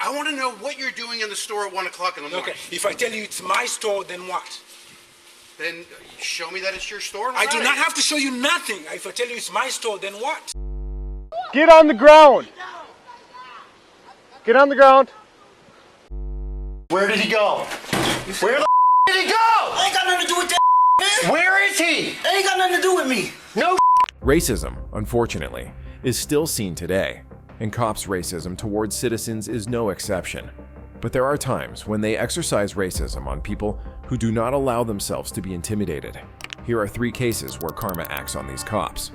I want to know what you're doing in the store at 1 o'clock in the morning. Okay, if I tell you it's my store, then what? Then show me that it's your store. I do not have to show you nothing. If I tell you it's my store, then what? Get on the ground. Get on the ground. Where did he go? Where the did he go? Ain't got nothing to do with that, man. Where is he? Ain't got nothing to do with me. No. Racism, unfortunately, is still seen today, and cops' racism towards citizens is no exception. But there are times when they exercise racism on people who do not allow themselves to be intimidated. Here are 3 cases where karma acts on these cops.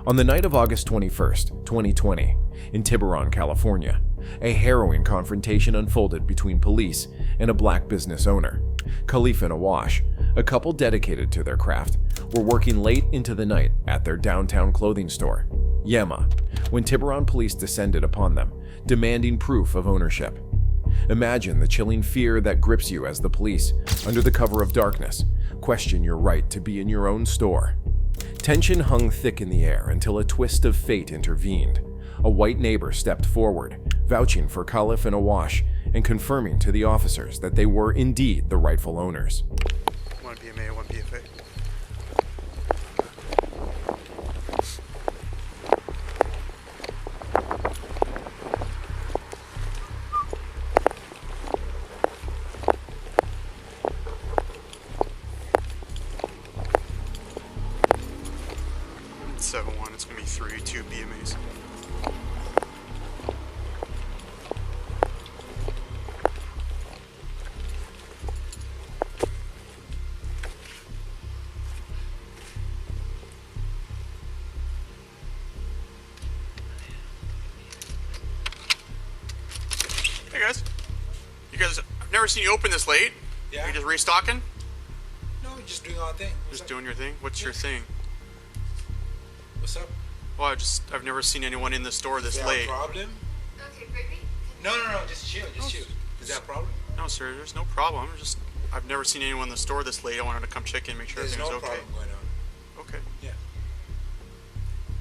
On the night of August 21st, 2020, in Tiburon, California, a harrowing confrontation unfolded between police and a black business owner. Khalif and Awash, a couple dedicated to their craft, were working late into the night at their downtown clothing store, Yema, when Tiburon police descended upon them, demanding proof of ownership. Imagine the chilling fear that grips you as the police, under the cover of darkness, question your right to be in your own store. Tension hung thick in the air until a twist of fate intervened. A white neighbor stepped forward, vouching for Khalif and Awash and confirming to the officers that they were indeed the rightful owners. One BMA, one BFA. It's 7-1. It's gonna be 3-2 BMAs. Hey guys. You guys, I've never seen you open this late. Yeah. You just restocking? No, we're just doing our thing. Just doing your thing? What's your thing? What's up? Well, I've never seen anyone in the store this Is there late. a problem? Okay, baby. No, just chill, chill. Is that a problem? No, sir, there's no problem. I've never seen anyone in the store this late. I wanted to come check in, make sure There's everything's no okay. problem going on. Okay. Yeah.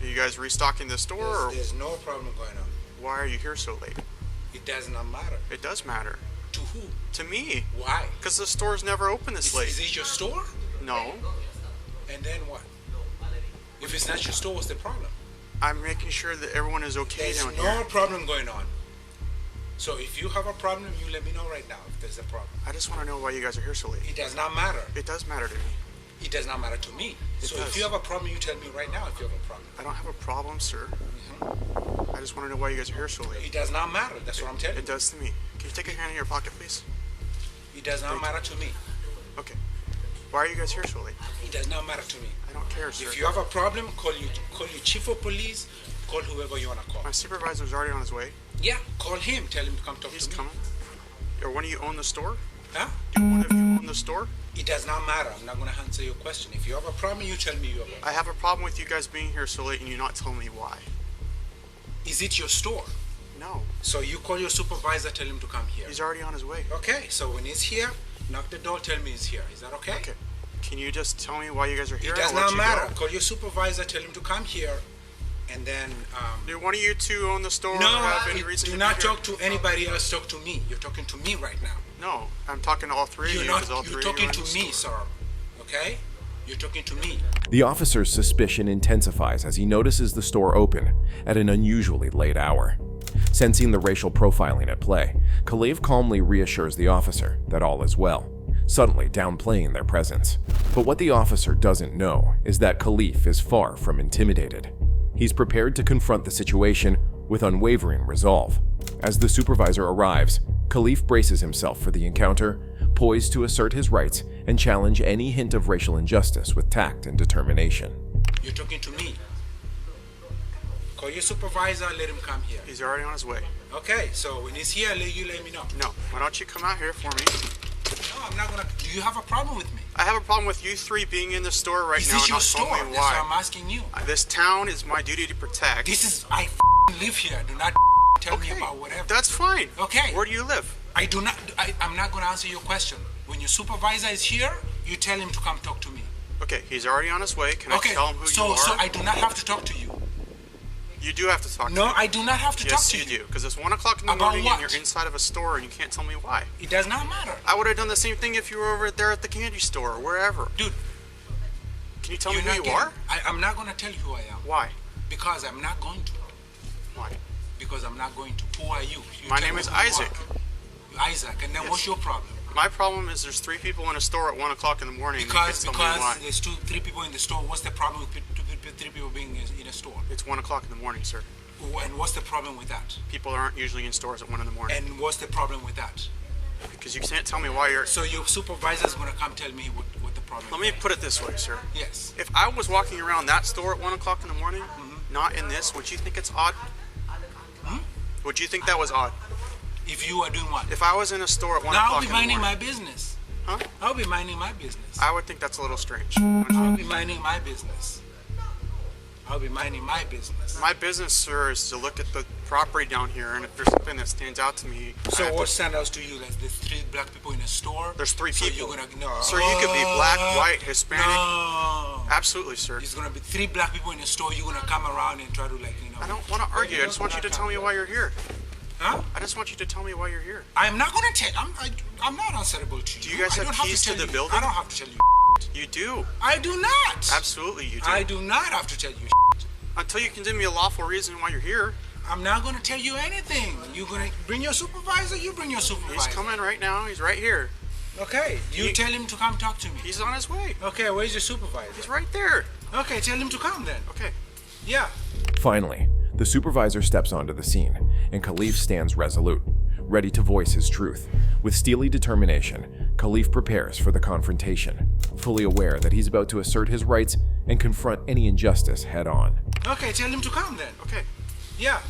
Are you guys restocking the store, or There's no problem going on. why are you here so late? It does not matter. It does matter. To who? To me. Why? Because the store's never open this late. Is it your store? No. And then what? If it's not your store, what's the problem? I'm making sure that everyone is okay There's down no here. problem going on. So if you have a problem, you let me know right now if there's a problem. I just want to know why you guys are here so late. It does not matter. It does matter to me. It does not matter to me. It So does. if you have a problem, you tell me right now if you have a problem. I don't have a problem, sir. I just want to know why you guys are here so late. It does not matter. That's what I'm telling It you. does to me. Can you take a hand in your pocket, please? It does not matter to me. Okay. Why are you guys here so late? It does not matter to me. I don't care, sir. If you have a problem, call your chief of police, call whoever you want to call. My supervisor's already on his way. Yeah, call him. Tell him to come talk He's to me. coming. Or one of you own the store? Huh? Do one of you own the store? It does not matter. I'm not going to answer your question. If you have a problem, you tell me you have a problem. I have a problem with you guys being here so late and you not telling me why. Is it your store? No. So you call your supervisor, tell him to come here. He's already on his way. Okay, so when he's here, knock the door, tell me he's here. Is that okay? Okay. Can you just tell me why you guys are here? It does I'll let not you matter. go. Call your supervisor, tell him to come here, and then Do one of you two own the store or no, have any reason do to not be here? talk to anybody else. Talk to me. You're talking to me right now. No, I'm talking to all three You're of you not. because all You're three talking of to you are in me, the sir. store. Okay? You're talking to me. The officer's suspicion intensifies as he notices the store open at an unusually late hour. Sensing the racial profiling at play, Khalif calmly reassures the officer that all is well, suddenly downplaying their presence. But what the officer doesn't know is that Khalif is far from intimidated. He's prepared to confront the situation with unwavering resolve. As the supervisor arrives, Khalif braces himself for the encounter, poised to assert his rights and challenge any hint of racial injustice with tact and determination. You're talking to me. Call your supervisor, let him come here. He's already on his way. Okay, so when he's here, you let me know. No, why don't you come out here for me? No, I'm not gonna. Do you have a problem with me? I have a problem with you three being in the store right Is now this and your not store? telling me That's why why. I'm asking you. This town is my duty to protect. This is I live here. Do not tell me about whatever. That's fine. Okay. Where do you live? I do not. I'm not gonna answer your question. When your supervisor is here, you tell him to come talk to me. Okay, he's already on his way. Can Okay. I tell him who so you are? so I do not have to talk to you. You do have to talk to No, me. I do not have to talk Yes, to you you. do. Because it's 1 o'clock in the About morning what? and you're inside of a store and you can't tell me why. It does not matter. I would have done the same thing if you were over there at the candy store or wherever. Dude, Can you tell me you're who not you getting- are? I'm not going to tell you who I am. Why? Because I'm not going to. Why? Because I'm not going to. Who are you? You My tell name me is who you Isaac. are. Isaac, and then what's your problem? My problem is there's 3 people in a store at 1 o'clock in the morning. and you Because can't tell me why. there's 3 people in the store. What's the problem with 3 people being in a store? It's 1 o'clock in the morning, sir. And what's the problem with that? People aren't usually in stores at 1 in the morning. And what's the problem with that? Because you can't tell me why you're... So your supervisor's gonna come tell me what the problem Let is. me put it this way, sir. Yes. If I was walking around that store at 1 o'clock in the morning, not in this, would you think it's odd? Would you think that was odd? If you are doing what? If I was in a store at 1 Now o'clock I'll in be the minding morning... my business. Huh? I'll be minding my business. I would think that's a little strange. I'll be minding my business. I'll be minding my business. My business, sir, is to look at the property down here, and if there's something that stands out to me... I So have what to- stands out to you? Like there's 3 black people in a store. There's 3 So people. you're gonna no. Sir, you could be black, white, Hispanic. No. Absolutely, sir. There's gonna be 3 black people in the store. You're gonna come around and try to I don't want to argue. I just want you to tell me why you're here. Huh? I just want you to tell me why you're here. I'm not gonna tell. I'm not answerable to you. Do you guys I have don't keys to to tell the you. building? I don't have to tell you. You do. I do not. Absolutely, you do. I do not have to tell you. Until you can give me a lawful reason why you're here. I'm not gonna tell you anything. You're gonna bring your supervisor. You bring your supervisor. He's coming right now. He's right here. Okay. You tell him to come talk to me. He's on his way. Okay. Where's your supervisor? He's right there. Okay. Tell him to come then. Okay. Yeah. Finally, the supervisor steps onto the scene, and Khalif stands resolute, ready to voice his truth. With steely determination, Khalif prepares for the confrontation, fully aware that he's about to assert his rights and confront any injustice head-on. Okay. Tell him to come then. Okay. Yeah.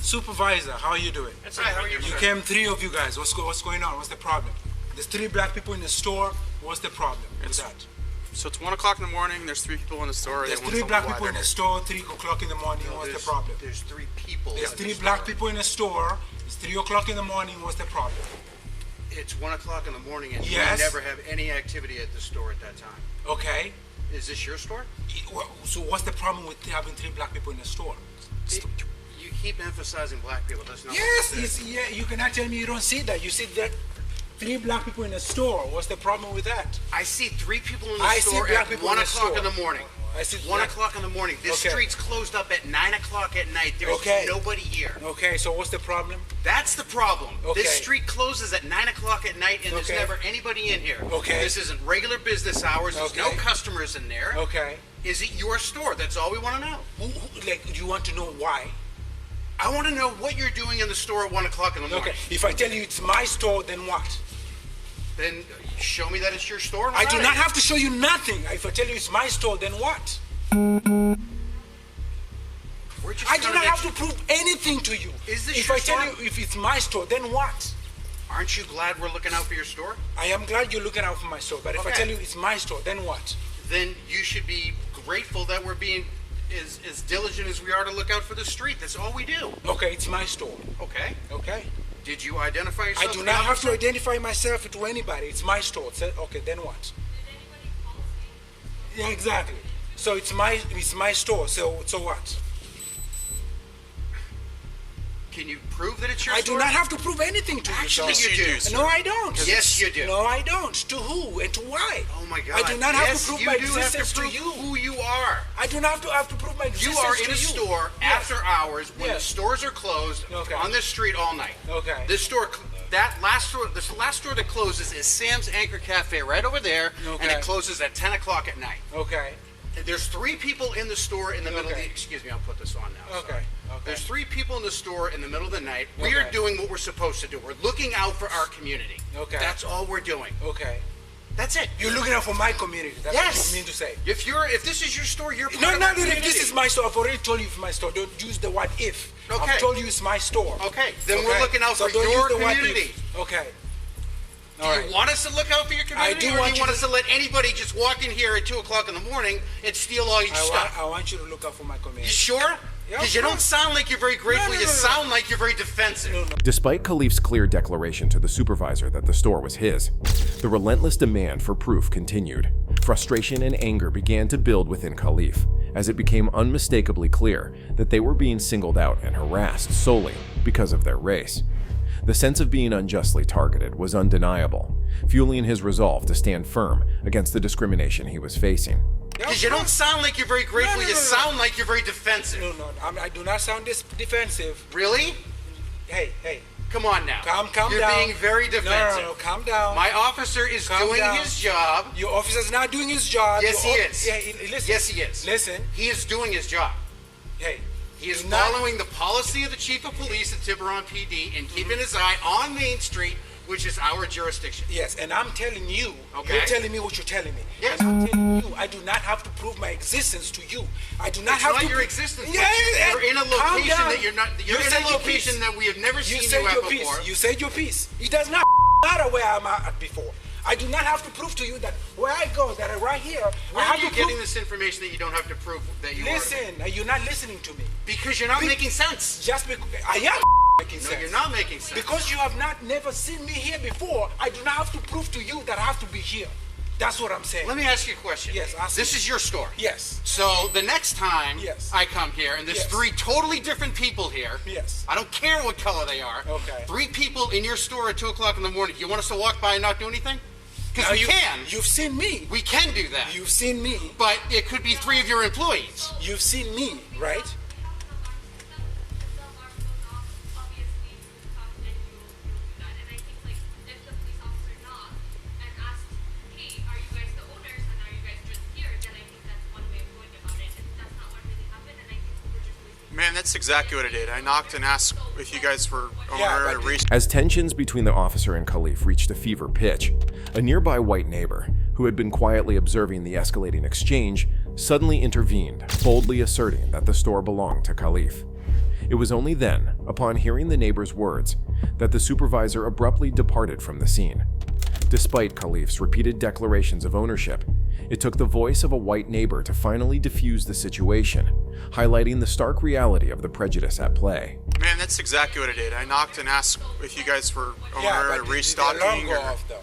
Supervisor, how are you doing? That's right. How are you, You sir? came 3 of you guys. What's going on? What's the problem? There's 3 black people in the store. What's the problem with that? So it's 1 o'clock in the morning. There's 3 people in the store. There's They want 3 to tell me black why people in they're the here. store. 3 o'clock in the morning. What's the problem? There's 3 people. There's at the 3 store. black people in the store. It's 3 o'clock in the morning. What's the problem? It's 1 o'clock in the morning, and Yes. we never have any activity at the store at that time. Okay. Is this your store? So what's the problem with having 3 black people in the store? You keep emphasizing black people. That's not. Yes. what this is. Yeah. You cannot tell me you don't see that. You see that 3 black people in the store. What's the problem with that? I see 3 people in the I see store black at people 1 in the o'clock store. in the morning. I see 1 black- o'clock in the morning. This Okay. street's closed up at 9 o'clock at night. There's Okay. nobody here. Okay. So what's the problem? That's the problem. Okay. This street closes at 9 o'clock at night, and there's Okay. never anybody in here. Okay. This isn't regular business hours. There's no Okay. customers in there. Okay. Is it your store? That's all we want to know. Like, do you want to know why? I want to know what you're doing in the store at 1 o'clock in the morning. Okay. If I tell you it's my store, then what? Then show me that it's your store. and I we're do outta not here. have to show you nothing. If I tell you it's my store, then what? We're just I do trying not make have to sure- prove anything to you. Is this if your I tell store? you if it's my store, then what? Aren't you glad we're looking out for your store? I am glad you're looking out for my store, but if I Okay. tell you it's my store, then what? Then you should be grateful that we're being as diligent as we are to look out for the street. That's all we do. Okay, it's my store. Okay. Okay. Did you identify yourself? I do to not the have to officer? identify myself to anybody. It's my store. Okay, then what? Yeah, exactly. So it's my store. So what? Can you prove that it's your I store? do not have to prove anything to you. Actually, sir. you do. sir. No, I don't. Yes, you do. No, I don't. To who and to why? Oh my God! I do not have Yes, to prove you my do have existence to prove to you. who you are. I do not have to prove my You existence are to in a you. store Yes. after hours when the Yes. stores are closed Okay. on this street all night. Okay. This store, this last store that closes is Sam's Anchor Cafe right over there, and Okay. it closes at 10 o'clock at night. Okay. There's 3 people in the store in the middle of Okay. the. Excuse me, I'll put this on now. Okay. sorry. Okay. There's 3 people in the store in the middle of the night. We are Okay. doing what we're supposed to do. We're looking out for our community. Okay. That's all we're doing. Okay. That's it. You're looking out for my community. That's Yes. what you mean to say. If this is your store, you're part No, of not our if community. this is my store. I've already told you it's my store. Don't use the word if. Okay. I've told you it's my store. Okay, then we're looking out So for don't your use the word community. if. Okay. Do you want us to look out for your community, do or do want you you want to- us to let anybody just walk in here at 2 o'clock in the morning and steal all your stuff? I want you to look out for my You community. sure? Yeah, Because you sure. don't sound like you're very grateful. No, no, You no, no. sound like you're very defensive. Despite Khalif's clear declaration to the supervisor that the store was his, the relentless demand for proof continued. Frustration and anger began to build within Khalif, as it became unmistakably clear that they were being singled out and harassed solely because of their race. The sense of being unjustly targeted was undeniable, fueling his resolve to stand firm against the discrimination he was facing. Because you don't sound like you're very grateful. No, You sound like you're very defensive. No, I do not sound defensive. Really? Hey. Come on now. Calm You're down. being very defensive. No, calm down. My officer is Calm doing down. his job. Your officer's not doing his job. Yes, he is. Yeah, listen. Yes, he is. Listen. He is doing his job. Hey. He is do not- following the policy of the chief of police at Tiburon PD and keeping his eye on Main Street, which is our jurisdiction. Yes, and I'm telling you. Okay. You're telling me what you're telling me. Yes. And I'm telling you, I do not have to prove my existence to you. I do not It's have not to. your existence. Yeah, You're in a calm location down. that you're not. You're You in said a your location piece. that we have never You seen said you at your before. piece. You said your piece. It does not matter where I'm at before. I do not have to prove to you that where I go, that I'm right here. Where I are have you to getting prove. this information that you don't have to prove that you are? Listen, you're not listening to me. Because you're not making sense. Just because I am making No, sense. you're not making sense. Because you have never seen me here before, I do not have to prove to you that I have to be here. That's what I'm saying. Let me ask you a question. Yes, ask This me. is your store. Yes. So the next time Yes. I come here, and there's Yes. 3 totally different people here. Yes. I don't care what color they are. Okay. 3 people in your store at 2 o'clock in the morning. Do you want us to walk by and not do anything? Because we can. You've seen me. We can do that. You've seen me. But it could be 3 of your employees. You've seen me, right? Man, that's exactly what I did. I knocked and asked if you guys were owner Yeah, or but race. As tensions between the officer and Khalif reached a fever pitch, a nearby white neighbor, who had been quietly observing the escalating exchange, suddenly intervened, boldly asserting that the store belonged to Khalif. It was only then, upon hearing the neighbor's words, that the supervisor abruptly departed from the scene. Despite Khalif's repeated declarations of ownership, it took the voice of a white neighbor to finally defuse the situation, highlighting the stark reality of the prejudice at play. Man, that's exactly what I did. I knocked and asked if you guys were owner or the restocking. alarm go Or... off though.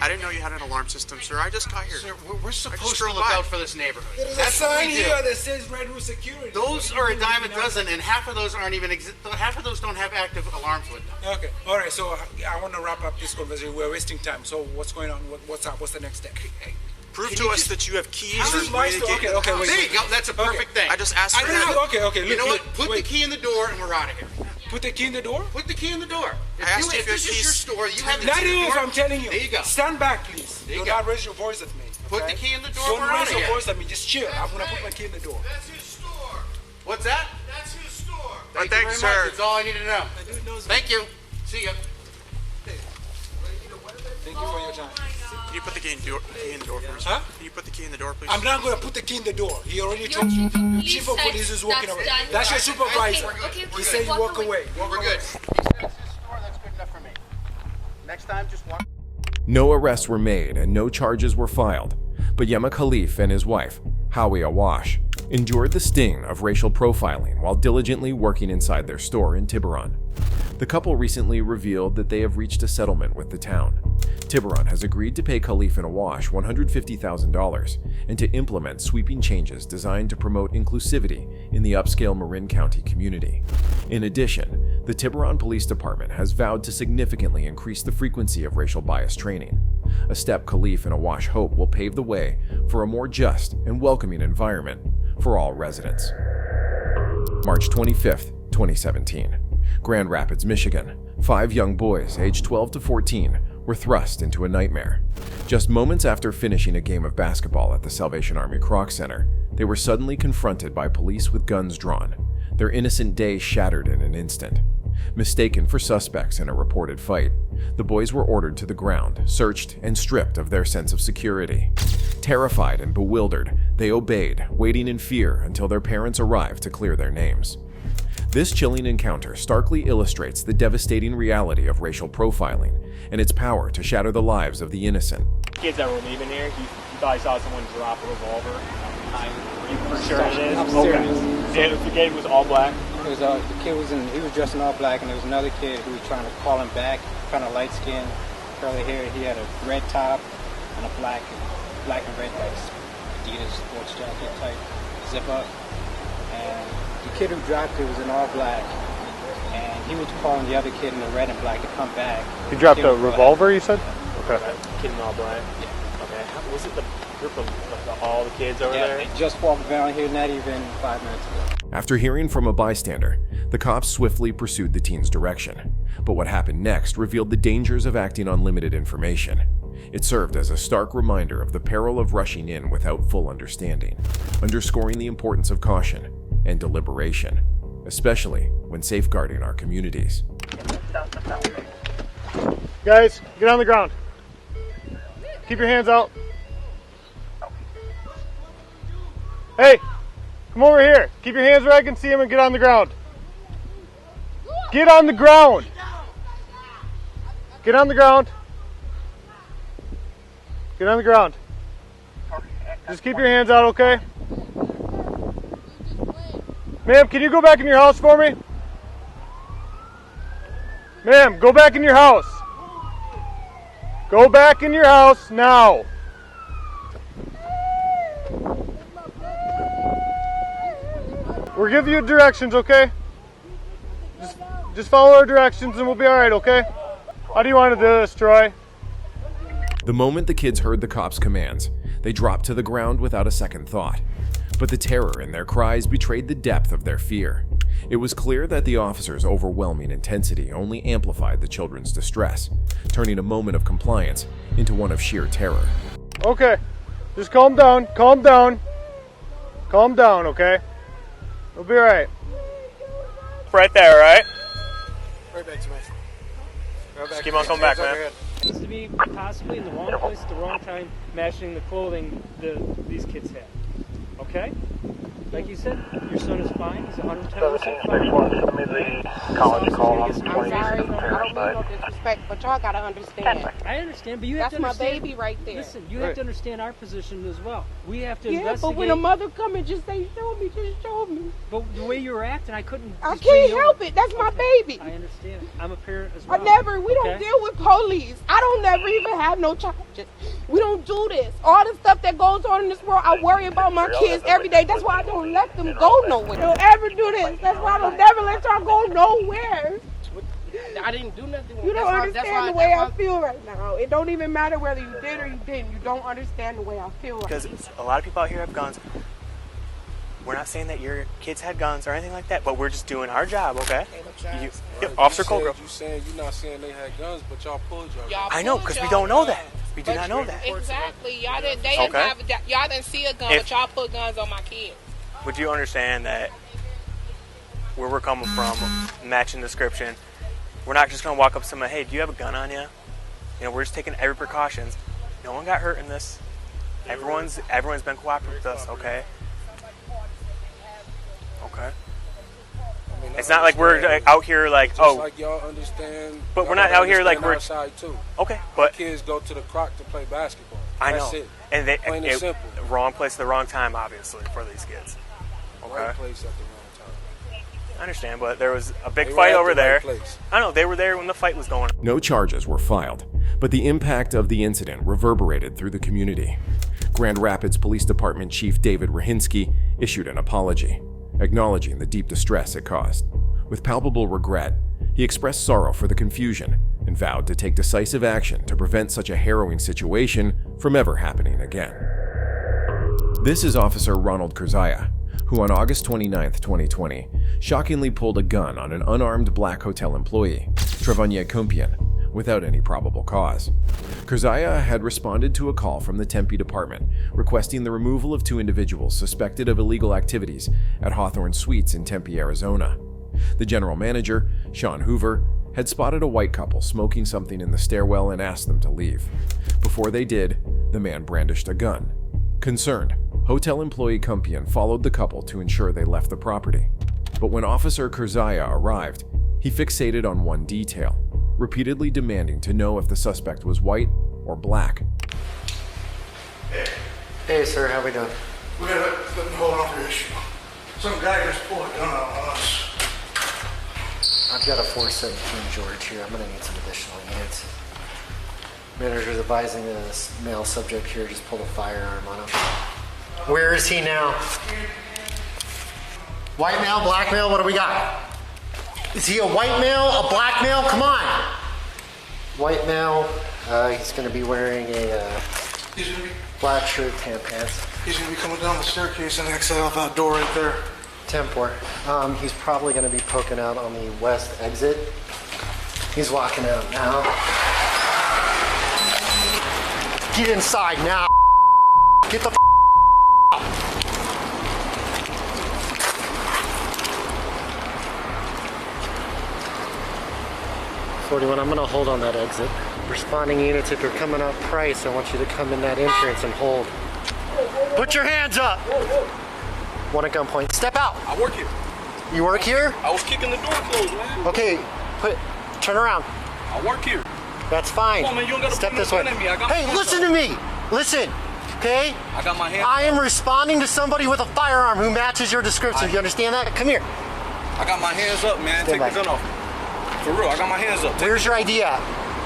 I didn't know you had an alarm system, sir. I just got here. Sir, we're supposed to drove look by. out for this neighborhood. There's a That's what sign we do. here that says Red Roof Security. Those are a dime a dozen, and half of those aren't even half of those don't have active alarms with them. Okay. All right. So I want to wrap up this conversation. We're wasting time. So what's going on? What's up? What's the next step? Prove Can to you us just- that you have keys This or is my way to store. get Okay, in the okay, house. wait. There you go. That's a perfect thing. I just asked for I that. don't know. Okay. You know what? look, Put the wait. key in the door, and we're out of here. Put the key in the door. Put the key in the door. I asked you If if this you is had your keys. store, you have the Not key in the if door. I'm telling you. There you go. Stand back, please. There you Do go. not raise your voice at me. Put okay? the key in the door, Don't we're raise outta your here. voice at me. Just chill. I'm gonna put my key in the door. That's his store. What's that? That's his store. Thank thanks, you very sir. much. That's all I need to know. Dude knows me. Thank you. See ya. Thank you for your time. Can you put the key in the door for us? Huh? Can you put the key in the door, please? I'm not gonna put the key in the door. He already Your told you. chief Chief of of police police is said walking that's away. done. That's your supervisor. Okay, He said you walk away. Walk We're away. good. He said it's his store. That's good enough for me. Next time, just walk. No arrests were made and no charges were filed, but Yema Khalif and his wife, Howie Awash, endured the sting of racial profiling while diligently working inside their store in Tiburon. The couple recently revealed that they have reached a settlement with the town. Tiburon has agreed to pay Khalif and Awash $150,000 and to implement sweeping changes designed to promote inclusivity in the upscale Marin County community. In addition, the Tiburon Police Department has vowed to significantly increase the frequency of racial bias training, a step Khalif and Awash hope will pave the way for a more just and welcoming environment for all residents. March 25th, 2017. Grand Rapids, Michigan. 5 young boys, aged 12 to 14, were thrust into a nightmare. Just moments after finishing a game of basketball at the Salvation Army Kroc Center, they were suddenly confronted by police with guns drawn, their innocent day shattered in an instant. Mistaken for suspects in a reported fight, the boys were ordered to the ground, searched, and stripped of their sense of security. Terrified and bewildered, they obeyed, waiting in fear until their parents arrived to clear their names. This chilling encounter starkly illustrates the devastating reality of racial profiling and its power to shatter the lives of the innocent. Kids that were leaving here, he thought he saw someone drop a revolver. Are you for sure it is? I'm serious. And the kid was all black. It was the kid he was dressed in all black, and there was another kid who was trying to call him back, kind of light skinned, curly hair. He had a red top and a black and red Adidas sports jacket type zip up. And the kid who dropped it was in all black. And he was calling the other kid in the red and black to come back. He dropped a revolver, you said? Okay. Kid in all black. Yeah. Okay. Was it the group of all the kids over there? They just walked down here not even 5 minutes ago. After hearing from a bystander, the cops swiftly pursued the teen's direction. But what happened next revealed the dangers of acting on limited information. It served as a stark reminder of the peril of rushing in without full understanding, underscoring the importance of caution and deliberation, especially when safeguarding our communities. Guys, get on the ground. Keep your hands out. Hey, come over here. Keep your hands where I can see them and get on the ground. Get on the ground. Get on the ground. Get on the ground. Just keep your hands out, okay? Ma'am, can you go back in your house for me? Ma'am, go back in your house. Go back in your house now. We'll give you directions, okay? Just follow our directions and we'll be alright, okay? How do you want to do this, Troy? The moment the kids heard the cops' commands, they dropped to the ground without a second thought. But the terror in their cries betrayed the depth of their fear. It was clear that the officers' overwhelming intensity only amplified the children's distress, turning a moment of compliance into one of sheer terror. Okay, just calm down, calm down. Calm down, okay? We'll be alright. Right there, right? Right back to me. Just keep on coming back, man. To be possibly in the wrong place at the wrong time, matching the clothing these kids had. Okay? Like you said, your son is fine. He's 110% fine. College call on I'm sorry, I don't mean no disrespect, but y'all gotta understand. I understand, but you have That's to understand. my baby right there. Listen, you have to understand our position as well. We have to investigate. But when a mother come and just say, show me, just show me. But the way you were acting, I couldn't. I can't help it. That's my baby. I understand. I'm a parent as well. We don't deal with police. I don't never even have no charges. We don't do this. All the stuff that goes on in this world, I worry about my kids every day. That's why I don't let them go nowhere. Don't ever do this. That's why I don't never let y'all go nowhere. I didn't do nothing. You don't understand the way I feel right now. It don't even matter whether you did or you didn't. You don't understand the way I feel right now. Because a lot of people out here have guns. We're not saying that your kids had guns or anything like that, but we're just doing our job, okay? Officer Colgrove. You saying you're not saying they had guns, but y'all pulled y'all. I know, because we don't know that. We do not know that. Exactly. Y'all didn't. They didn't have. Y'all didn't see a gun, but y'all put guns on my kids. Would you understand that where we're coming from, matching description, we're not just gonna walk up to somebody, hey, do you have a gun on you? You know, we're just taking every precautions. No one got hurt in this. Everyone's been cooperative with us, okay? Okay. I mean, it's not like we're out here like, just oh. Like y'all understand. But we're not out here like we're outside too. Okay, but kids go to the Croc to play basketball. I know. That's it. And they plain and simple. Wrong place at the wrong time, obviously, for these kids. Okay. Right place at the wrong time. I understand, but there was a big fight over there. I know they were there when the fight was going on. No charges were filed, but the impact of the incident reverberated through the community. Grand Rapids Police Department Chief David Rahinsky issued an apology, acknowledging the deep distress it caused. With palpable regret, he expressed sorrow for the confusion and vowed to take decisive action to prevent such a harrowing situation from ever happening again. This is Officer Ronald Kurzaya, who on August 29, 2020, shockingly pulled a gun on an unarmed black hotel employee, Trevanya Kumpian, without any probable cause. Kurzaya had responded to a call from the Tempe Department requesting the removal of 2 individuals suspected of illegal activities at Hawthorne Suites in Tempe, Arizona. The general manager, Sean Hoover, had spotted a white couple smoking something in the stairwell and asked them to leave. Before they did, the man brandished a gun. Concerned, hotel employee Kumpian followed the couple to ensure they left the property. But when Officer Kurzaya arrived, he fixated on one detail, repeatedly demanding to know if the suspect was white or black. Hey, sir, how we doing? We had a hold on to issue. Some guy just pulled a gun out on us. I've got a 417 George here. I'm going to need some additional hands. Manager's advising this male subject here just pulled a firearm on him. Where is he now? White male, black male, what do we got? Is he a white male, a black male? Come on. White male, he's gonna be wearing a black shirt, tan pants. He's gonna be coming down the staircase and exit out that door right there. 10-4. He's probably gonna be poking out on the west exit. He's walking out now. Get inside now. Get the out. 41, I'm gonna hold on that exit. Responding units, if you're coming up Price, I want you to come in that entrance and hold. Put your hands up. One at gunpoint. Step out. I work here. You work here? I was kicking the door closed, man. Okay, turn around. I work here. That's fine. Come on, man, you don't gotta Step put no this way. gun in me. I got Hey, my listen to me. Listen, okay? I got my hands I am responding to somebody with a firearm who matches your description. You understand that? Come here. I got my hands up, man. Stand Take by. the gun off. For real, I got my hands up. Where's your ID at?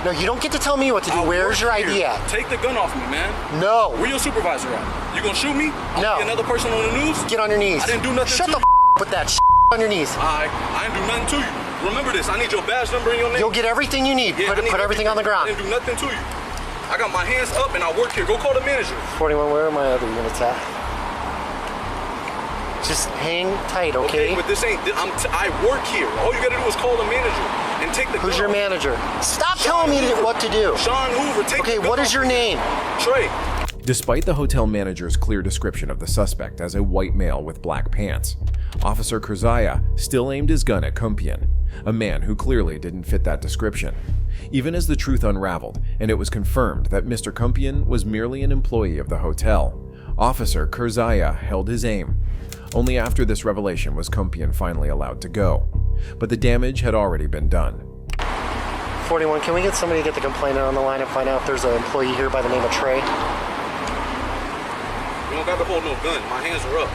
No, you don't get to tell me what to do. Where's your ID at? Take the gun off me, man. No. Where your supervisor at? You gonna shoot me? No. Be another person on the news? Get on your knees. I didn't do nothing Shut to the you. with that on your knees. I didn't do nothing to you. Remember this. I need your badge number and your name. You'll get everything you need. Yeah, Put everything on the ground. I didn't do nothing to you. I got my hands up and I work here. Go call the manager. 41, where are my other units at? Just hang tight, okay? But this ain't. I work here. All you gotta do is call the manager and take the. Who's gun your off. manager? Stop telling me what to do. Sean Hoover. Take Okay, the gun what is off your me. name? Trey. Despite the hotel manager's clear description of the suspect as a white male with black pants, Officer Kurzaya still aimed his gun at Kumpian, a man who clearly didn't fit that description. Even as the truth unraveled and it was confirmed that Mr. Kumpian was merely an employee of the hotel, Officer Kurzaya held his aim. Only after this revelation was Kumpian finally allowed to go. But the damage had already been done. 41, can we get somebody to get the complainant on the line and find out if there's an employee here by the name of Trey? You don't got to hold no gun. My hands are up.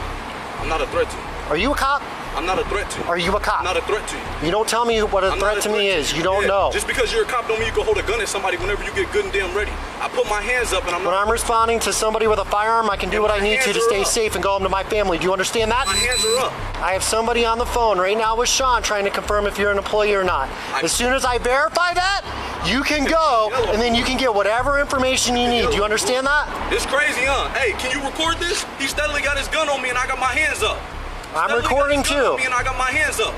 I'm not a threat to you. Are you a cop? I'm not a threat to you. Are you a cop? I'm not a threat to you. You don't tell me what a I'm threat not to me is. You don't know. Just because you're a cop don't mean you can hold a gun at somebody whenever you get good and damn ready. I put my hands up and I'm When not. I'm responding to somebody with a firearm, I can do what I need to stay safe and go home to my family. Do you understand that? My hands are up. I have somebody on the phone right now with Sean trying to confirm if you're an employee or not. As soon as I verify that, you can go and then you can get whatever information you need. Do you understand that? It's crazy, huh? Hey, can you record this? He steadily got his gun on me and I got my hands up. I'm recording too. Me and I got my hands up.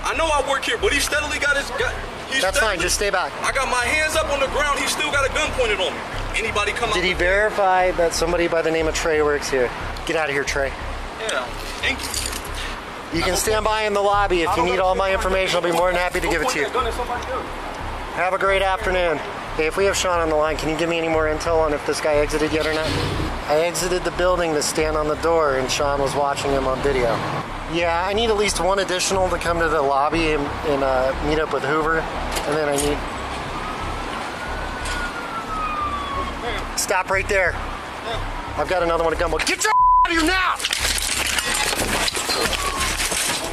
I know I work here, but he steadily got his gun. That's fine, just stay back. I got my hands up on the ground. He still got a gun pointed on me. Anybody come Did he verify that somebody by the name of Trey works here? Get out of here, Trey. Yeah, thank you. You can stand by in the lobby if you need all my information. I'll be more than happy to give it to you. Have a great afternoon. Hey, if we have Sean on the line, can you give me any more intel on if this guy exited yet or not? I exited the building to stand on the door and Sean was watching him on video. Yeah, I need at least one additional to come to the lobby and meet up with Hoover. And then I need... Stop right there. I've got another one at gunpoint. Get your out of here now!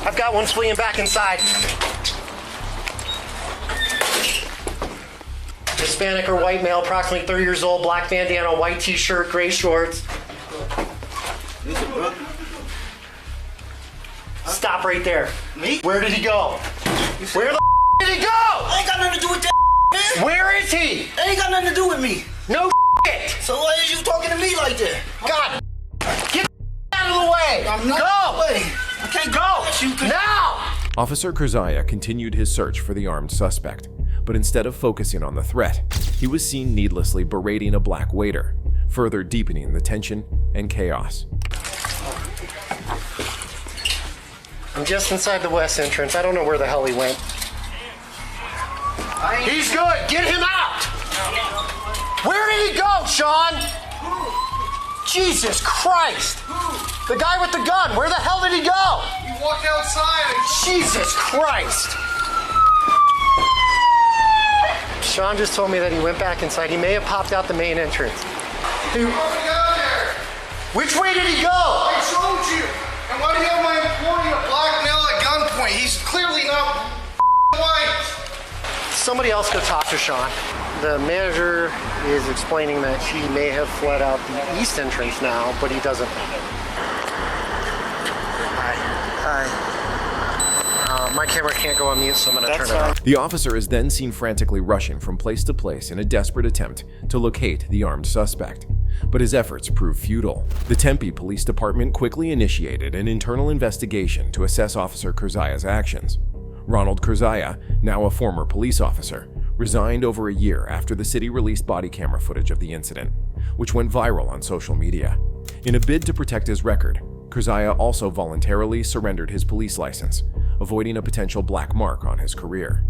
I've got one fleeing back inside. Hispanic or white male, approximately 30 years old, black bandana, white t-shirt, gray shorts. Stop right there. Me? Where did he go? Where the did he go? I ain't got nothing to do with that, man. Where is he? That ain't got nothing to do with me. No shit. So why is you talking to me like that? God, get out of the way. I'm not go. Way. I can't go. You now. Officer Kurzaya continued his search for the armed suspect, but instead of focusing on the threat, he was seen needlessly berating a black waiter, further deepening the tension and chaos. I'm just inside the west entrance. I don't know where the hell he went. He's good. Get him out. Where did he go, Sean? Jesus Christ. The guy with the gun. Where the hell did he go? He walked outside. Jesus Christ. Sean just told me that he went back inside. He may have popped out the main entrance. Which way did he go? I told you. And why do you have my employee a black male at gunpoint? He's clearly not white. Somebody else go talk to Sean. The manager is explaining that he may have fled out the east entrance now, but he doesn't. Hi. My camera can't go on mute, so I'm going to turn it off. The officer is then seen frantically rushing from place to place in a desperate attempt to locate the armed suspect. But his efforts prove futile. The Tempe Police Department quickly initiated an internal investigation to assess Officer Kurzaya's actions. Ronald Kurzaya, now a former police officer, resigned over a year after the city released body camera footage of the incident, which went viral on social media. In a bid to protect his record, Kurzaya also voluntarily surrendered his police license, avoiding a potential black mark on his career.